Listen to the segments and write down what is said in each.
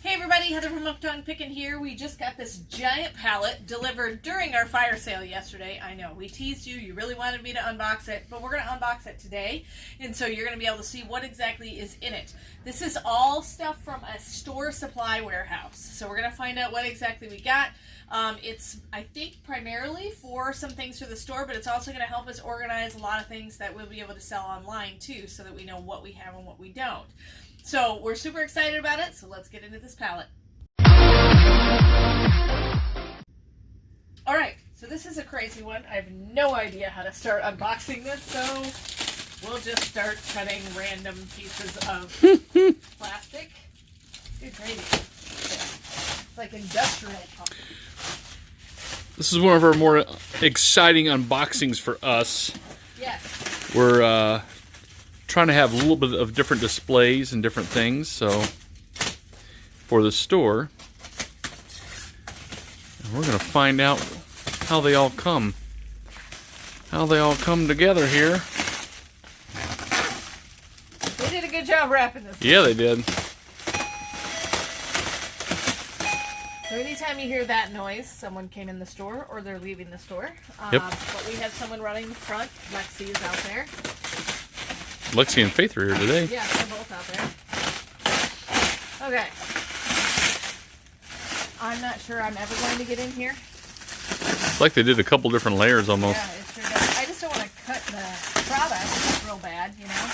Hey everybody, Heather from Pickin here. We just got this giant pallet delivered during our fire sale yesterday. I know, we teased you. You really wanted me to unbox it, but we're going to unbox it today. And so you're going to be able to see what exactly is in it. This is all stuff from a store supply warehouse. So we're going to find out what exactly we got. It's, I think, primarily for some things for the store, but it's also going to help us organize a lot of things that we'll be able to sell online too, so that we know what we have and what we don't. So we're super excited about it, so let's get into this pallet. Alright, so this is a crazy one. I have no idea how to start unboxing this, so we'll just start cutting random pieces of plastic. Dude, crazy. It's like industrial pop. This is one of our more exciting unboxings for us. Yes. We're trying to have a little bit of different displays and different things, so for the store. And we're going to find out how they all come. How they all come together here. They did a good job wrapping this. Yeah, they did. So anytime you hear that noise, someone came in the store or they're leaving the store. Yep. But we have someone running the front. Lexi is out there. Lexi and Faith are here today. Yeah, they're both out there. Okay. I'm not sure I'm ever going to get in here. It's like they did a couple different layers almost. Yeah, it sure does. I just don't want to cut the product real bad, you know?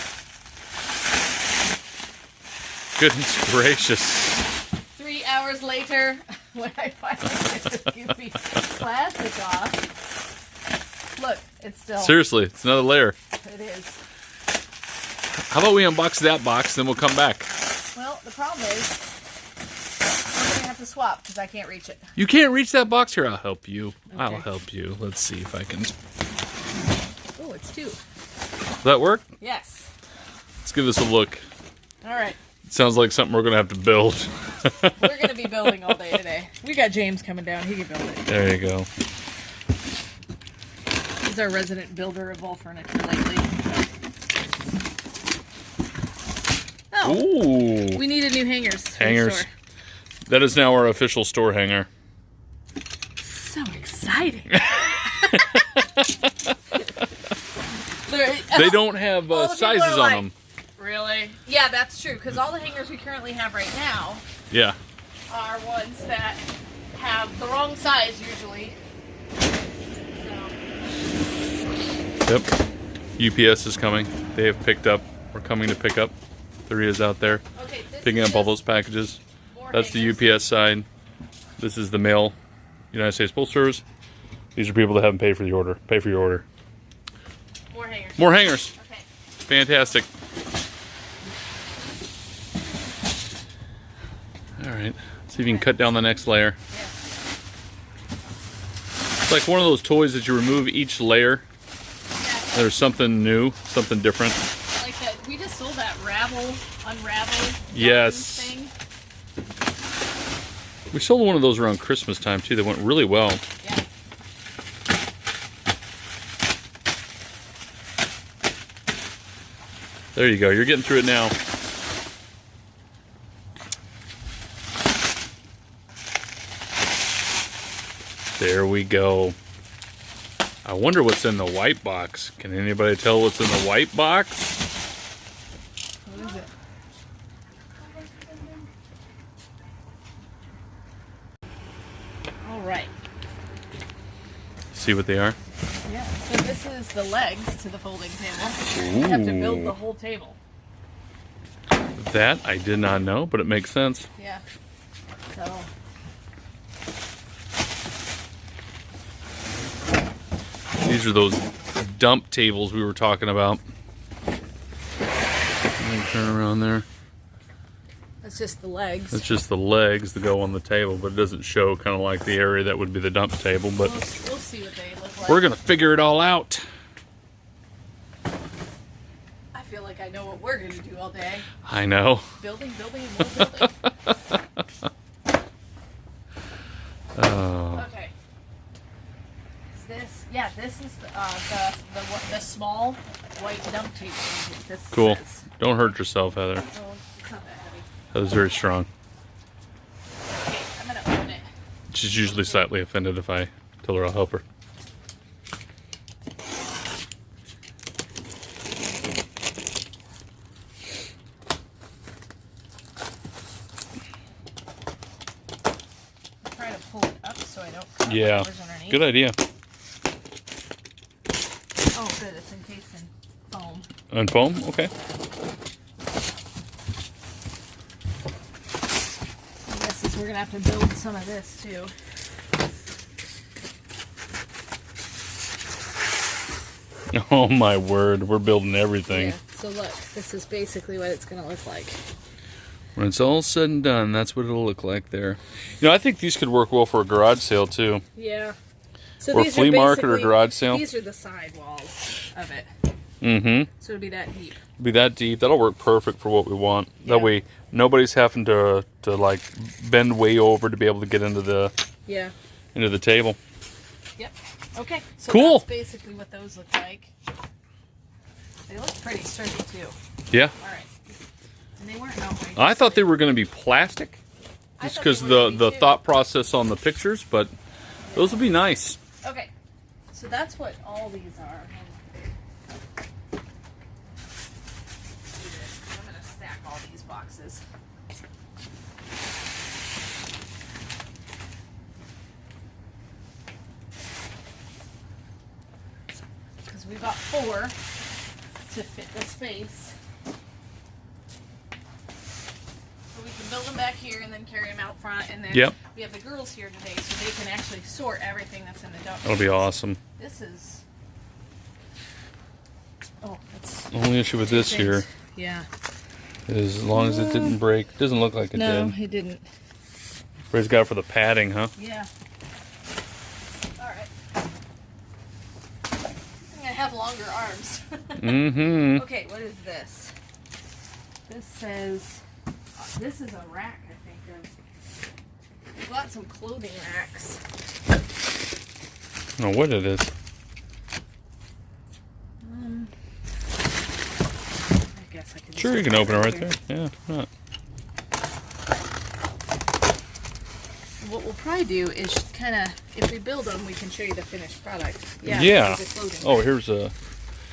Goodness gracious. 3 hours later, when I finally get this goofy plastic off. Look, it's still... Seriously, it's another layer. It is. How about we unbox that box, then we'll come back. Well, the problem is, I'm going to have to swap because I can't reach it. You can't reach that box here. I'll help you. Okay. I'll help you. Let's see if I can. Oh, it's two. Does that work? Yes. Let's give this a look. All right. It sounds like something we're going to have to build. We're going to be building all day today. We got James coming down. He can build it. There you go. He's our resident builder of all furniture lately. Oh, Ooh. we needed new hangers. For Hangers. the store. That is now our official store hanger. So exciting. They don't have the sizes people are on like, them. Really? Yeah, that's true. Because all the hangers we currently have right now Yeah. are ones that have the wrong size usually. So. Yep. UPS is coming. They have picked up. We're coming to pick up. 3 is out there. Okay, Picking up all those packages. That's the UPS side. This is the mail. United States Postal Service. These are people that haven't paid for the order. Pay for your order. More hangers. More hangers. Okay. Fantastic. All right. See if you can cut down the next layer. Yeah. It's like one of those toys that you remove each layer. Yeah. There's something new, something different. Like that. We just sold that unravel Yes. thing. We sold one of those around Christmas time too. That went really well. Yeah. There you go. You're getting through it now. There we go. I wonder what's in the white box. Can anybody tell what's in the white box? What is it? All right. See what they are? Yeah. So this is the legs to the folding table. You have to build the whole table. That I did not know, but it makes sense. Yeah. So. These are those dump tables we were talking about. Turn around there. That's just the legs. That's just the legs that go on the table, but it doesn't show kind of like the area that would be the dump table. But We'll see what they look like. we're going to figure it all out. I feel like I know what we're going to do all day. I know. Building, building, and more building. Okay. Is this? Yeah, this is the small white dump table. This Cool. says. Don't hurt yourself, Heather. Oh, it's not that heavy. That was very strong. She's usually slightly offended if I tell her I'll help her. Try to pull it up so I don't cut Yeah, whatever's underneath. good idea. Oh, good. It's encased in foam. And foam? Okay. I guess we're going to have to build some of this too. Oh my word, we're building everything. Yeah, so look, this is basically what it's going to look like. When it's all said and done, that's what it'll look like there. You know, I think these could work well for a garage sale too. Yeah. So Or these flea are market or basically- garage sale. These are the side walls of it. Mm-hmm. So it'll be that deep. Be that deep. That'll work perfect for what we want. Yeah. That way, nobody's having to like bend way over to be able to get into the table. Yep. Okay. So Cool. that's basically what those look like. They look pretty sturdy too. Yeah. All right. And they weren't outright. I thought they were going to be plastic, just because the thought process on the pictures, but those would be nice. Okay. So that's what all these are. I'm going to stack all these boxes. Because we got 4 to fit the space. So we can build them back here and then carry them out front. And then Yep. we have the girls here today so they can actually sort everything that's in the dump. That'll be awesome. This is... Oh, that's... The only issue with this here Yeah. is as long as it didn't break, doesn't look like it No, did. it didn't. Ray's got it for the padding, huh? Yeah. Alright. I'm gonna have longer arms. Mm-hmm. Okay, what is this? This says... this is a rack, I think. We've got some clothing racks. I don't know what it is. I guess I can Sure, you can open it right there. Yeah, why not? What we'll probably do is kind of, if we build them, we can show you the finished product. Yeah. Yeah. there's a clothing Oh, rack. here's a...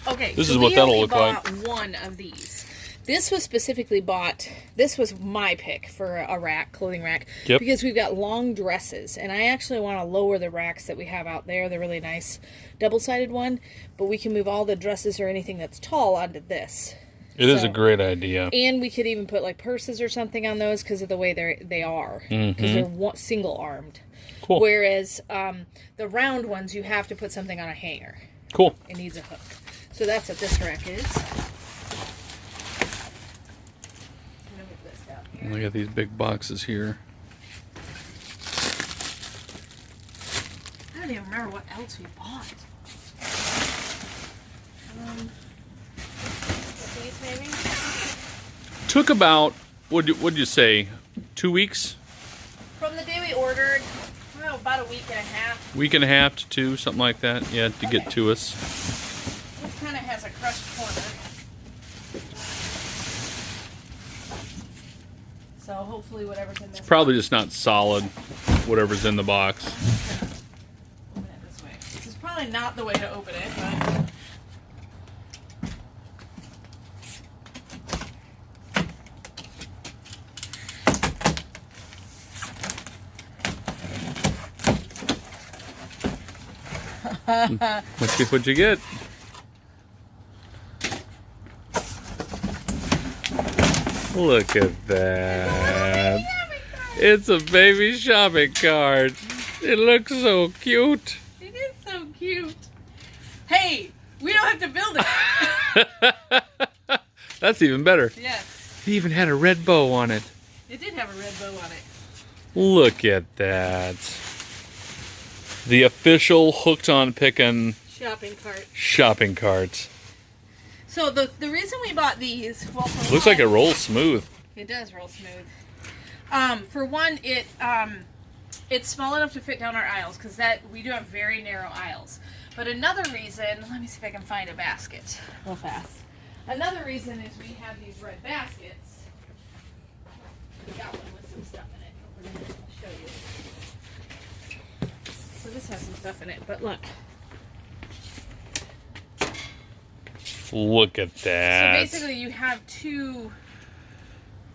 Okay, This so is what we that'll only look like. bought one of these. This was specifically bought, this was my pick for a rack, clothing rack, Yep. because we've got long dresses, and I actually want to lower the racks that we have out there, the really nice double-sided one, but we can move all the dresses or anything that's tall onto this. It is a great idea. And we could even put like purses or something on those because of the way they are, because they're single-armed. Cool. Whereas the round ones, you have to put something on a hanger. Cool. It needs a hook. So that's what this rack is. Look at these big boxes here. I don't even remember what else we bought. These maybe? Took about, what'd you say, 2 weeks? From the day we ordered, well, about a week and a half. Week and a half to 2, something like that, yeah, to get to us. This kind of has a crushed corner. So hopefully whatever's in this Probably just not solid, whatever's in the box. Open it this way. This is probably not the way to open it, but... Let's see what you get. Look at that. It's a baby shopping cart. It looks so cute. It is so cute. Hey, we don't have to build it. That's even better. Yes. It even had a red bow on it. It did have a red bow on it. Look at that. The official Hooked on Pickin Shopping cart. shopping cart. So the reason we bought these, well, for Looks one, like it rolls smooth. It does roll smooth. For one, it's small enough to fit down our aisles because we do have very narrow aisles. But another reason, let me see if I can find a basket real fast. Another reason is we have these red baskets. We got one with some stuff in it. We're going to show you. this has some stuff in it, but look. Look at that. So basically you have 2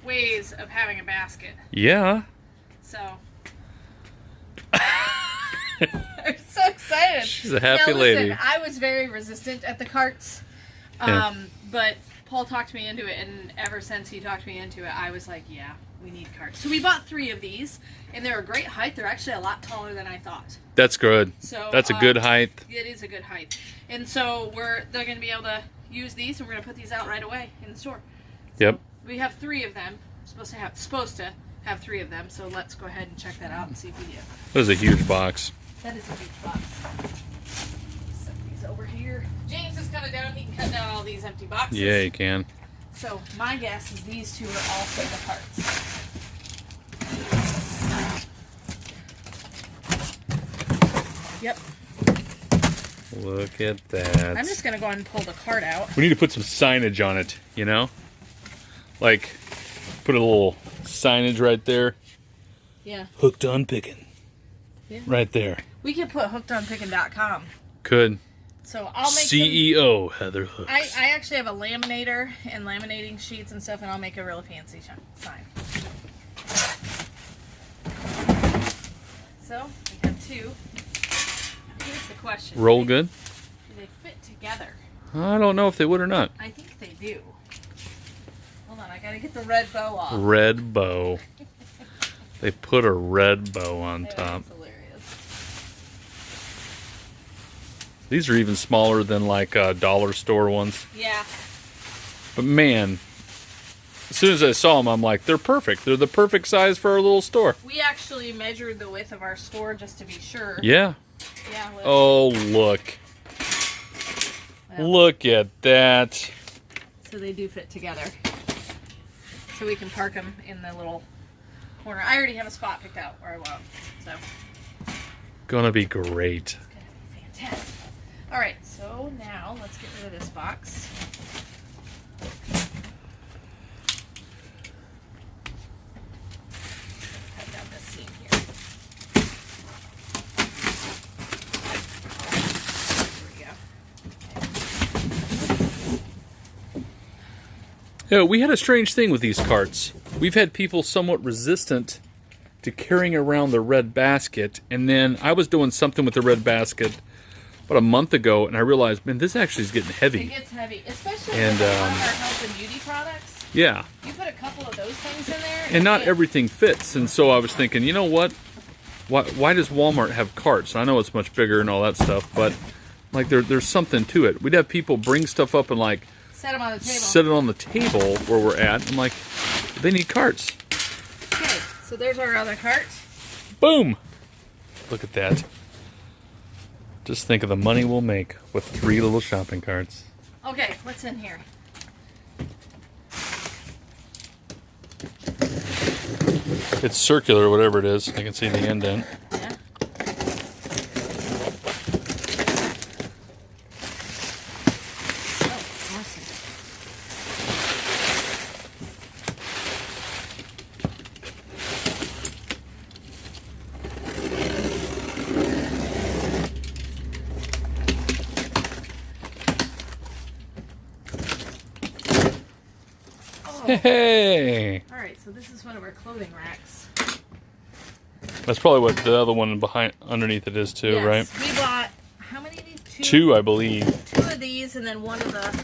ways of having a basket. Yeah. So I'm so excited. She's a happy lady. Listen, I was very resistant at the carts. Yeah. But Paul talked me into it, and ever since he talked me into it, I was like, yeah, we need carts. So we bought 3 of these, and they're a great height. They're actually a lot taller than I thought. That's good. So that's a good height. It is a good height. And so they're going to be able to use these, and we're going to put these out right away in the store. So Yep. we have 3 of them. Supposed to have 3 of them. So let's go ahead and check that out and see if we do. That was a huge box. That is a huge box. Set these over here. James is coming down. He can cut down all these empty boxes. Yeah, you can. So my guess is these 2 are also the carts. Yep. Look at that. I'm just going to go ahead and pull the cart out. We need to put some signage on it, you know? Like, put a little signage right there. Yeah. Hooked on Pickin. Yeah. Right there. We could put hookedonpickin.com. Could. So I'll make CEO Heather Hooks. I actually have a laminator and laminating sheets and stuff, and I'll make a really fancy sign. So we have 2. Here's the question. Roll good? Do they fit together? I don't know if they would or not. I think they do. Hold on, I gotta get the red bow off. Red bow. They put a red bow on top. That's hilarious. These are even smaller than like dollar store ones. Yeah. But man, as soon as I saw them, I'm like, they're perfect. They're the perfect size for our little store. We actually measured the width of our store just to be sure. Yeah. Yeah. Look. Oh, look. Well, Look at that. so they do fit together. So we can park them in the little corner. I already have a spot picked out where I want them. So Gonna be great. it's gonna be fantastic. All right. So now let's get rid of this box. Cut down this seam here. Yeah, we had a strange thing with these carts. We've had people somewhat resistant to carrying around the red basket, and then I was doing something with the red basket about a month ago, and I realized, man, this actually is getting It heavy. gets heavy, especially And, with our health and beauty products. Yeah, You put a couple of those things in there, and not it- everything fits, and so I was thinking, you know what? Why does Walmart have carts? I know it's much bigger and all that stuff, but like there's something to it. We'd have people bring stuff up and like set them on the table. set it on the table where we're at. I'm like, they need carts. Okay, so there's our other cart. Boom! Look at that. Just think of the money we'll make with 3 little shopping carts. Okay, what's in here? It's circular, whatever it is. I can see the indent. Yeah. Oh, awesome. Hey! All right, so this is one of our clothing racks. That's probably what the other one behind underneath it is too, Yes, right? we bought, how many of these? 2, I believe. 2 of these and then one of the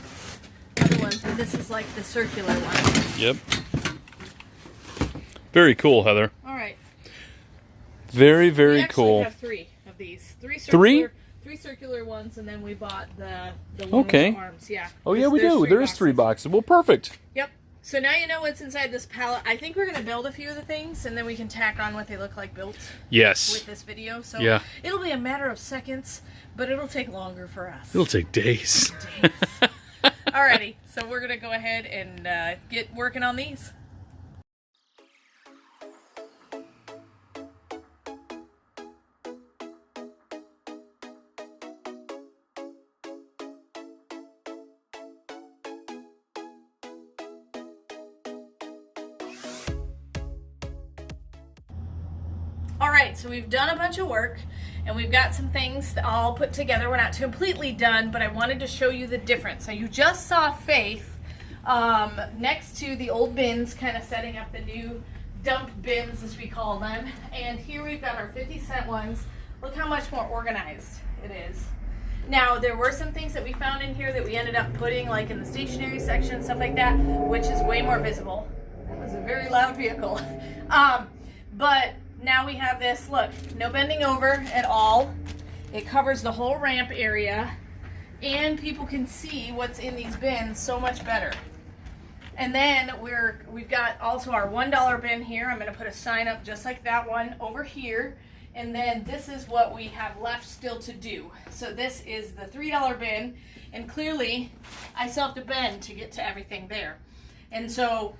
other ones. And this is like the circular one. Yep. Very cool, Heather. All right. Very, We very actually cool. have 3 of these. 3 3? circular, 3 circular ones, and then we bought the one Okay. with the arms. Yeah. Oh yeah, we do. There is 3 boxes. Well, perfect. Yep. So now you know what's inside this pallet. I think we're going to build a few of the things, and then we can tack on what they look like built Yes. with this video. So Yeah. it'll be a matter of seconds, but it'll take longer for us. It'll take days. Days. Alrighty, so we're going to go ahead and get working on these. All right, so we've done a bunch of work and we've got some things all put together. We're not completely done, but I wanted to show you the difference. So you just saw Faith next to the old bins, kind of setting up the new dump bins, as we call them. And here we've got our 50-cent ones. Look how much more organized it is. Now, there were some things that we found in here that we ended up putting like in the stationery section and stuff like that, which is way more visible. That was a very loud vehicle. But now we have this, look, no bending over at all. It covers the whole ramp area, and people can see what's in these bins so much better. And then we've got also our $1 bin here. I'm going to put a sign up just like that one over here. And then this is what we have left still to do. So this is the $3 bin, and clearly I still have to bend to get to everything there. And so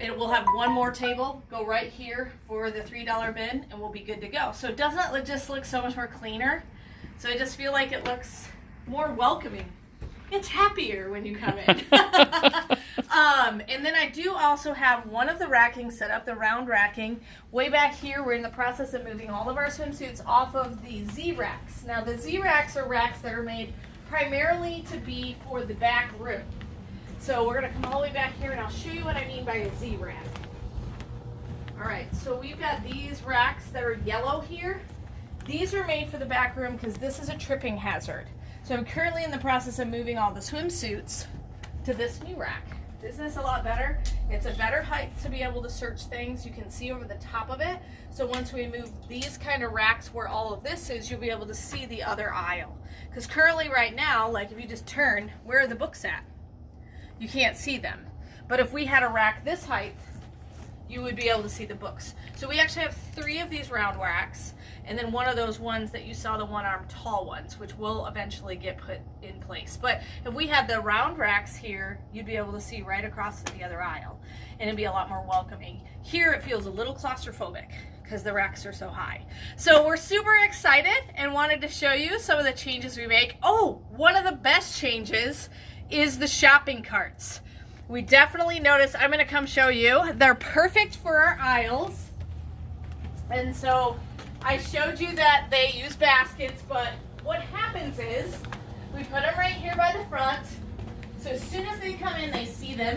it will have one more table go right here for the $3 bin, and we'll be good to go. So doesn't it just look so much more cleaner? So I just feel like it looks more welcoming. It's happier when you come in. And then I do also have one of the racking set up, the round racking. Way back here, we're in the process of moving all of our swimsuits off of the Z racks. Now the Z racks are racks that are made primarily to be for the back room. So we're going to come all the way back here and I'll show you what I mean by a Z rack. Alright, so we've got these racks that are yellow here. These are made for the back room because this is a tripping hazard. So I'm currently in the process of moving all the swimsuits to this new rack. Isn't this a lot better? It's a better height to be able to search things. You can see over the top of it. So once we move these kind of racks where all of this is, you'll be able to see the other aisle. Because currently right now, like if you just turn, where are the books at? You can't see them. But if we had a rack this height, you would be able to see the books. So we actually have 3 of these round racks, and then one of those ones that you saw, the one-arm tall ones, which will eventually get put in place. But if we had the round racks here, you'd be able to see right across the other aisle, and it'd be a lot more welcoming. Here it feels a little claustrophobic because the racks are so high. So we're super excited and wanted to show you some of the changes we make. Oh, one of the best changes is the shopping carts. We definitely noticed, I'm gonna come show you, they're perfect for our aisles. And so I showed you that they use baskets, but what happens is we put them right here by the front. So as soon as they come in, they see them.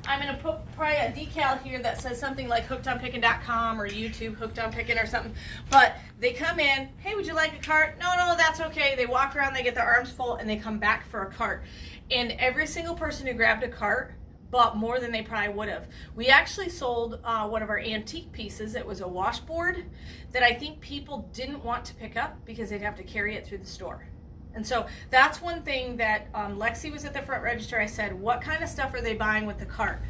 I'm gonna put probably a decal here that says something like hookedonpickin.com or YouTube Hooked on Pickin or something. But they come in, hey, would you like a cart? No, that's okay. They walk around, they get their arms full, and they come back for a cart. And every single person who grabbed a cart bought more than they probably would have. We actually sold one of our antique pieces. It was a washboard that I think people didn't want to pick up because they'd have to carry it through the store. And so that's one thing that Lexi was at the front register. I said, what kind of stuff are they buying with the cart?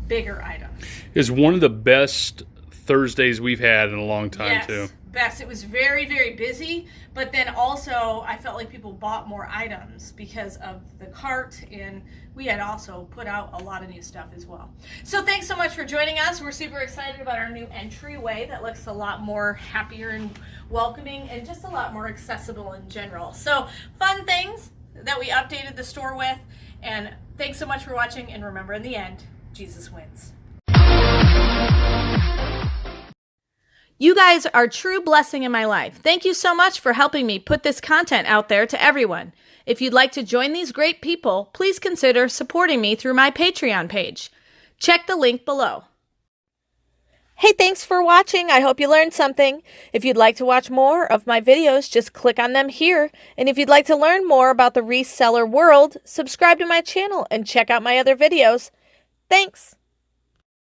Bigger items. It's one of the best Thursdays we've had in a long time, yes, too. Best. It was very, very busy, but then also I felt like people bought more items because of the cart, and we had also put out a lot of new stuff as well. So thanks so much for joining us. We're super excited about our new entryway that looks a lot more happier and welcoming and just a lot more accessible in general. So fun things that we updated the store with, and thanks so much for watching, and remember, in the end, Jesus wins. You guys are a true blessing in my life. Thank you so much for helping me put this content out there to everyone. If you'd like to join these great people, please consider supporting me through my Patreon page. Check the link below. Hey, thanks for watching. I hope you learned something. If you'd like to watch more of my videos, just click on them here. And if you'd like to learn more about the reseller world, subscribe to my channel and check out my other videos. Thanks.